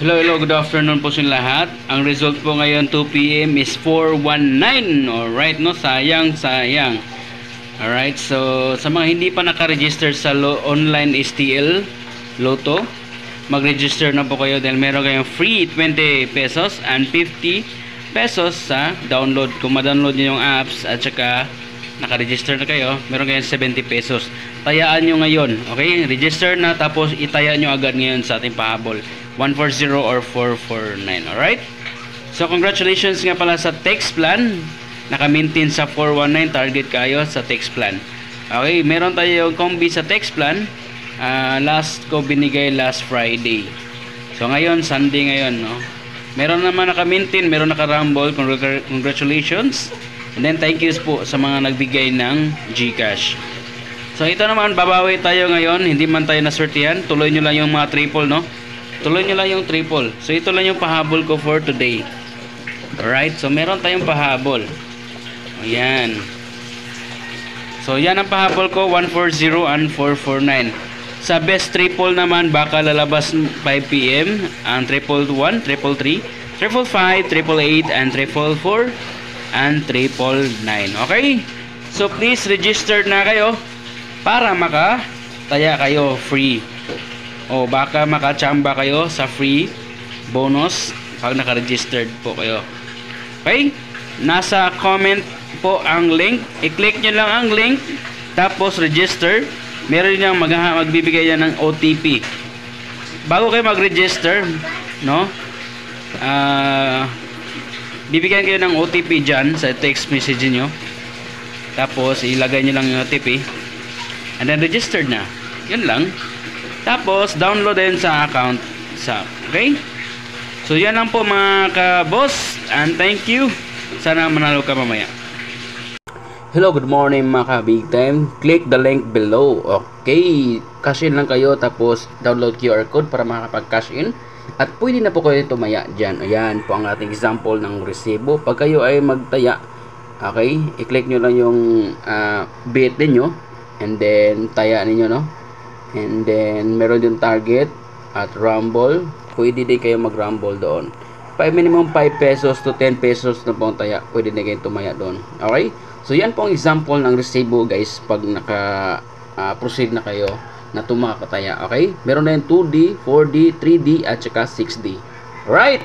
Hello, good afternoon po sa lahat. Ang result po ngayon 2 PM is 419. Alright, no? Sayang. Alright, so sa mga hindi pa naka-register sa online STL Lotto, mag-register na po kayo dahil meron kayong free 20 pesos and 50 pesos sa download. Kung ma-download nyo yung apps at saka naka-register na kayo, meron kayong 70 pesos. Tayaan nyo ngayon, okay? Register na tapos itaya nyo agad ngayon sa ating pahabol. 140 or 449, alright? So congratulations nga pala sa text plan. Naka-maintain sa 419, target kayo sa text plan. Okay, meron tayong combi sa text plan. Last ko binigay last Friday. So ngayon, Sunday ngayon, no? Meron naman naka-maintain, meron naka-rumble. Congratulations. And then thank you po sa mga nagbigay ng GCash. So ito naman, babawi tayo ngayon. Hindi man tayo naswertihan. Tuloy nyo lang yung mga triple, no? Tuloy nyo lang yung triple. So ito lang yung pahabol ko for today. Alright, so meron tayong pahabol. Ayan. So yan ang pahabol ko, 140 and 449. Sa best triple naman, baka lalabas 5 PM. Ang triple 1, triple 3, triple 5, triple 8, and triple 4, and triple 9. Okay? So please register na kayo para makataya kayo free. O baka makachamba kayo sa free bonus pag naka-registered po kayo. Okay? Nasa comment po ang link. I-click nyo lang ang link tapos register. Meron niyang magbibigay yan ng OTP. Bago kayo mag-register, no? Bibigyan kayo ng OTP dyan sa text message nyo. Tapos ilagay nyo lang yung OTP. And then registered na. Yun lang. Tapos, download din sa account sa, okay? So, yan lang po mga ka-boss. And thank you. Sana manalo ka mamaya. Hello, good morning mga ka-big time. Click the link below. Okay. Cash in lang kayo. Tapos, download QR code para makakapag-cash in. At pwede na po kayo tumaya dyan. Ayan po ang ating example ng resibo. Pag kayo ay magtaya, okay, i-click nyo lang yung bit din nyo. And then, taya ninyo, no? And then, meron yung target at rumble. Pwede din kayo mag-rumble doon. Minimum 5 pesos to 10 pesos na pong taya. Pwede din kayo tumaya doon. Okay? So, yan po ang example ng resibo, guys. Pag naka-proceed na kayo na tumakataya. Okay? Meron na yung 2D, 4D, 3D, at saka 6D. Alright?